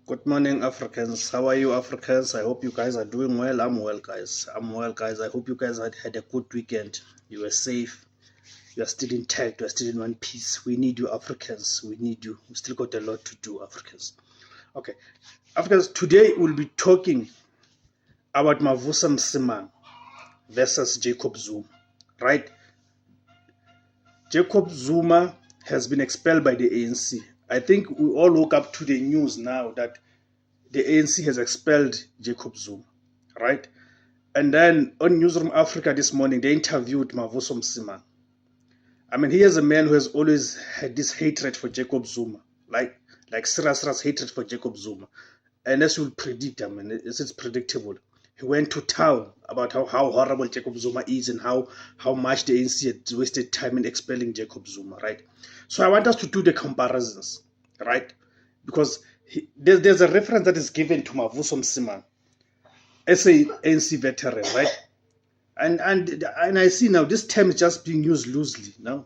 Good morning, Africans. How are you, Africans? I hope you guys are doing well. I'm well, guys. I hope you guys had a good weekend. You were safe. You are still intact. You are still in one piece. We need you, Africans. We need you. We still got a lot to do, Africans. Okay, Africans. Today we'll be talking about Mavuso Msimang versus Jacob Zuma. Right? Jacob Zuma has been expelled by the ANC. I think we all woke up to the news now that the ANC has expelled Jacob Zuma, right? And then on Newsroom Africa this morning, they interviewed Mavuso Msimang. I mean, he is a man who has always had this hatred for Jacob Zuma, like serious hatred for Jacob Zuma. And as you would predict, I mean, it's predictable. He went to town about how horrible Jacob Zuma is and how much the ANC had wasted time in expelling Jacob Zuma, right? So I want us to do the comparisons, right? Because there's a reference that is given to Mavuso Msimang as a ANC veteran, right? And I see now this term is just being used loosely. Now,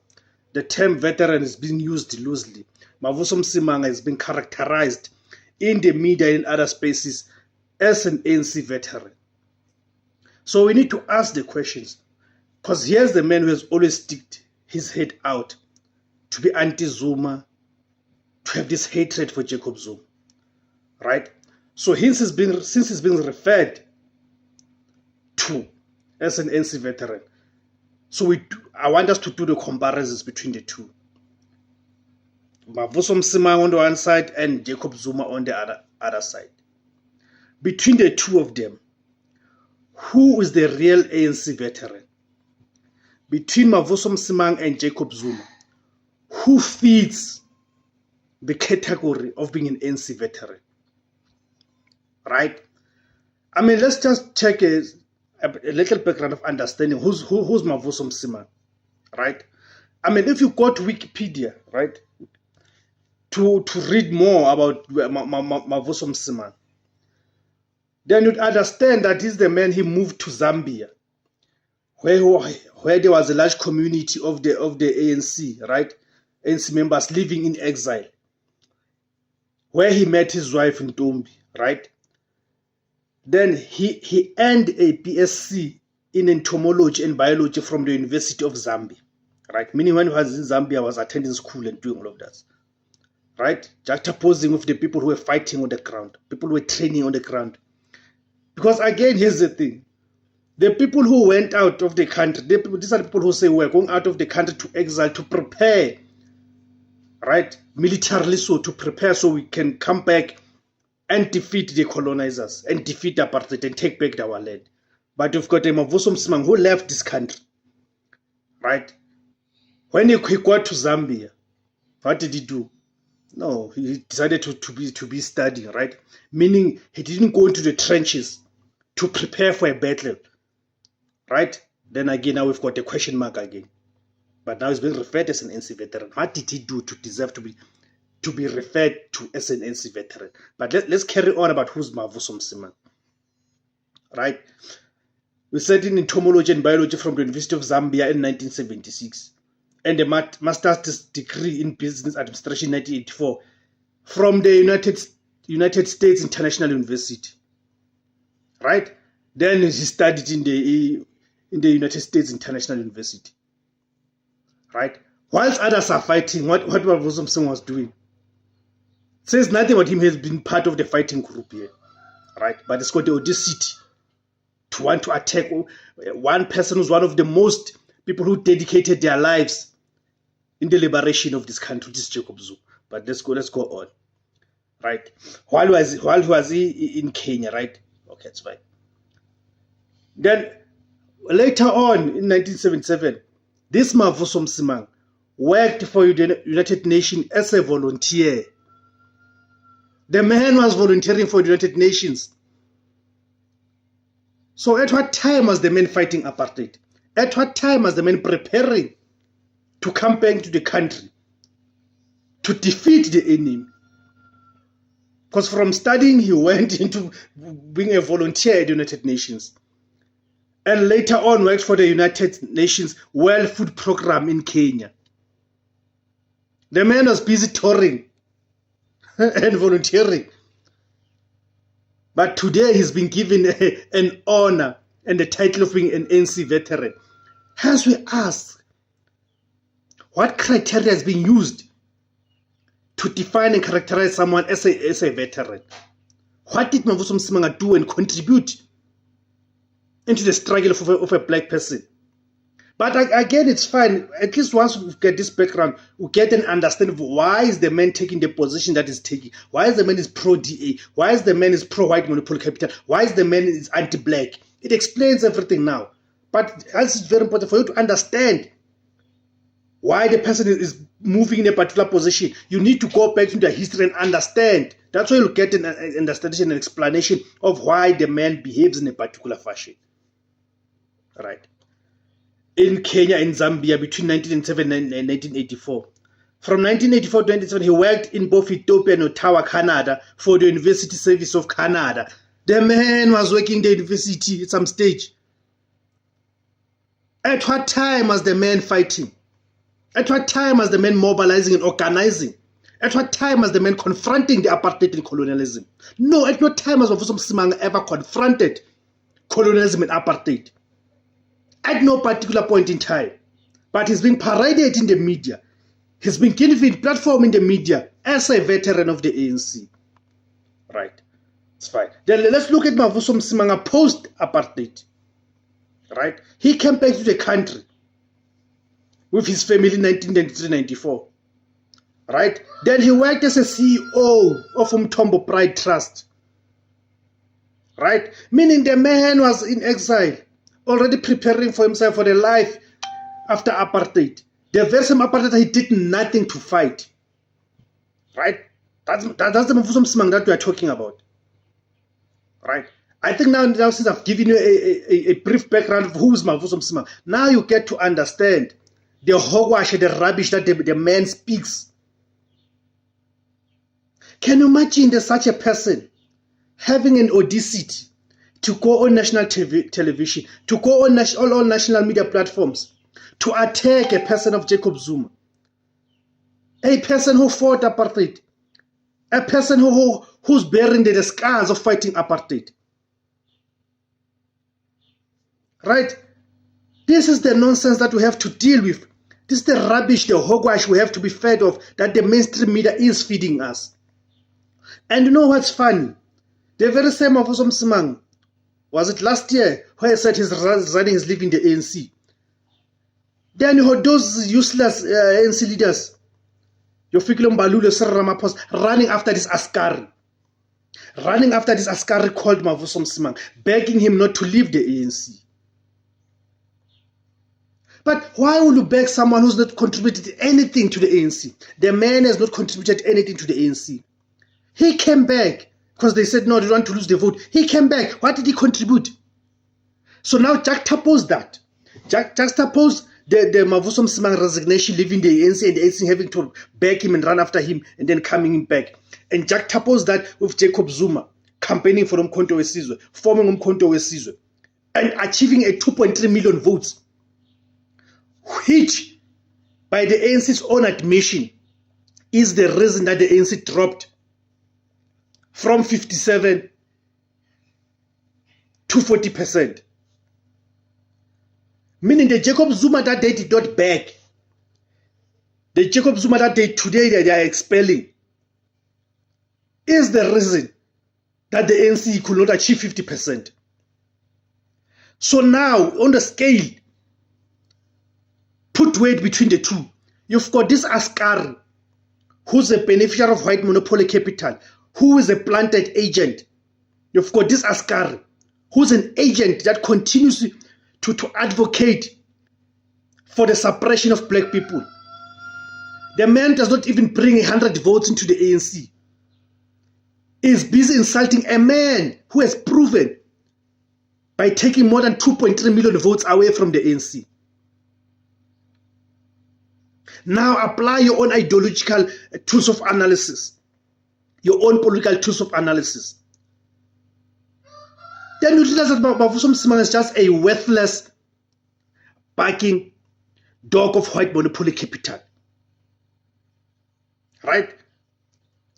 the term veteran is being used loosely. Mavuso Msimang has been characterized in the media and other spaces as an ANC veteran. So we need to ask the questions, because here's the man who has always sticked his head out to be anti-Zuma, to have this hatred for Jacob Zuma, right? So since he's been referred to as an ANC veteran, so I want us to do the comparisons between the two. Mavuso Msimang on the one side and Jacob Zuma on the other side. Between the two of them, who is the real ANC veteran? Between Mavuso Msimang and Jacob Zuma, who fits the category of being an ANC veteran? Right? I mean, let's just check a little background of understanding. Who's Mavuso Msimang? Right? I mean, if you go to Wikipedia, right, to read more about Mavuso Msimang, then you'd understand that he's the man. He moved to Zambia, where there was a large community of the ANC, right? ANC members living in exile, where he met his wife Ntombi, right? Then he earned a BSc in entomology and biology from the University of Zambia, right? Meaning when he was in Zambia, was attending school and doing all of that, right? Juxtaposing with the people who were fighting on the ground, people who were training on the ground. Because again, here's the thing. The people who went out of the country, these are the people who say we're going out of the country to exile, to prepare, right? Militarily so, to prepare so we can come back and defeat the colonizers and defeat apartheid and take back our land. But you've got a Mavuso Msimang who left this country, right? When he got to Zambia, what did he do? No, he decided to be studying, right? Meaning he didn't go into the trenches to prepare for a battle, right? Then again, now we've got a question mark again. But now he's being referred as an ANC veteran. What did he do to deserve to be referred to as an ANC veteran? But let's carry on about who's Mavuso Msimang, right? We studied in entomology and biology from the University of Zambia in 1976, and a master's degree in business administration in 1984 from the United States International University, right? Then he studied in the United States International University, right? Whilst others are fighting, what Mavuso Msimang was doing says nothing about him. He has been part of the fighting group here, right? But it's got the audacity to want to attack one person who's one of the most people who dedicated their lives in the liberation of this country, this Jacob Zuma. But let's go on, right? While was he in Kenya, right? Okay, it's fine. Then later on in 1977, this Mavuso Msimang worked for the United Nations as a volunteer. The man was volunteering for the United Nations. So at what time was the man fighting apartheid? At what time was the man preparing to come back to the country to defeat the enemy? Because from studying, he went into being a volunteer at the United Nations. And later on worked for the United Nations World Food Program in Kenya. The man was busy touring and volunteering But today he's been given an honor and the title of being an ANC veteran. Hence we ask, what criteria has been used to define and characterize someone as a veteran? What did Mavuso Msimanga do and contribute into the struggle of a black person? But again, it's fine. At least once we get this background, we get an understanding of why is the man taking the position that he's taking. Why is the man is pro-DA? Why is the man is pro-white monopoly capital? Why is the man is anti-black? It explains everything now. But it's very important for you to understand why the person is moving in a particular position. You need to go back into the history and understand. That's why you'll get an understanding and explanation of why the man behaves in a particular fashion. Right. In Kenya and Zambia between 1987 and 1984. From 1984 to 1987, he worked in both Ethiopia and Ottawa, Canada, for the University Service of Canada. The man was working in the university at some stage. At what time was the man fighting? At what time was the man mobilizing and organizing? At what time was the man confronting the apartheid and colonialism? No, at no time was Mavuso Msimanga ever confronted colonialism and apartheid. At no particular point in time. But he's been paraded in the media. He's been given platform in the media as a veteran of the ANC. Right. It's fine. Then let's look at Mavuso Msimanga post-apartheid. Right. He came back to the country with his family in 1993-94. Right. Then he worked as a CEO of Umthombo Pride Trust. Right. Meaning the man was in exile, already preparing for himself for the life after apartheid. The very same apartheid he did nothing to fight. Right? That's the Mavuso Msimanga that we are talking about. Right? I think now since I've given you a brief background of who is Mavuso Msimanga, now you get to understand the hogwash, the rubbish that the man speaks. Can you imagine there's such a person having an audacity to go on national television, to go on all national media platforms, to attack a person of Jacob Zuma, a person who fought apartheid, a person who's bearing the scars of fighting apartheid. Right? This is the nonsense that we have to deal with. This is the rubbish, the hogwash we have to be fed of, that the mainstream media is feeding us. And you know what's funny? The very same Mavuso Msimanga, was it last year, where he said he's running his leaving the ANC? Then you heard those useless ANC leaders, Yofikile Mbalula, Cyril Ramaphosa, running after this Askari. Running after this Askari called Mavuso Msimanga, begging him not to leave the ANC. But why would you beg someone who's not contributed anything to the ANC? The man has not contributed anything to the ANC. He came back because they said, no, they don't want to lose the vote. He came back. What did he contribute? So now juxtapose that. Juxtapose the Mavuso Msimanga resignation, leaving the ANC, and the ANC having to beg him and run after him and then coming back. And juxtapose that with Jacob Zuma campaigning for Umkhonto weSizwe, forming Umkhonto weSizwe, and achieving a 2.3 million votes, which, by the ANC's own admission, is the reason that the ANC dropped from 57 to 40%. Meaning the Jacob Zuma that they did not back, the Jacob Zuma that today they are expelling, is the reason that the ANC could not achieve 50%. So now, on the scale, put weight between the two. You've got this Askari, who's a beneficiary of white monopoly capital, who is a planted agent. You've got this Askari, who's an agent that continues to advocate for the suppression of black people. The man does not even bring 100 votes into the ANC. Is busy insulting a man who has proven by taking more than 2.3 million votes away from the ANC. Now apply your own ideological tools of analysis, your own political tools of analysis. Then you realize that Mavuso Msimanga is just a worthless, barking dog of white monopoly capital. Right?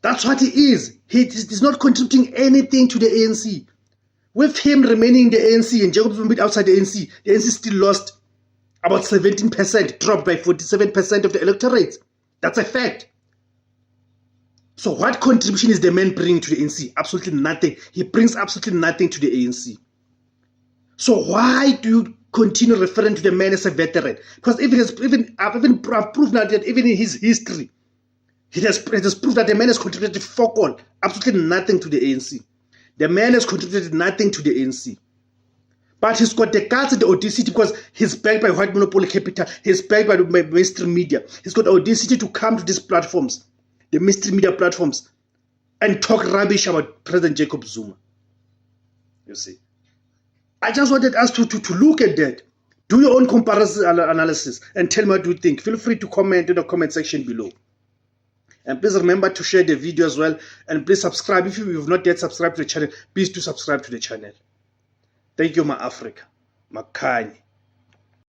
That's what he is. He is not contributing anything to the ANC. With him remaining in the ANC and Jacob Zuma outside the ANC still lost about 17%, dropped by 47% of the electorate. That's a fact. So what contribution is the man bringing to the ANC? Absolutely nothing. He brings absolutely nothing to the ANC. So why do you continue referring to the man as a veteran? Because I've proved now that even in his history, it has proved that the man has contributed fuck all, absolutely nothing to the ANC. The man has contributed nothing to the ANC. But he's got the guts and the audacity because he's backed by white monopoly capital. He's backed by the mainstream media. He's got the audacity to come to these platforms, the mainstream media platforms, and talk rubbish about President Jacob Zuma. You see. I just wanted us to look at that. Do your own comparison analysis and tell me what you think. Feel free to comment in the comment section below. And please remember to share the video as well. And please subscribe. If you have not yet subscribed to the channel, please do subscribe to the channel. Thank you, my Africa. Makani.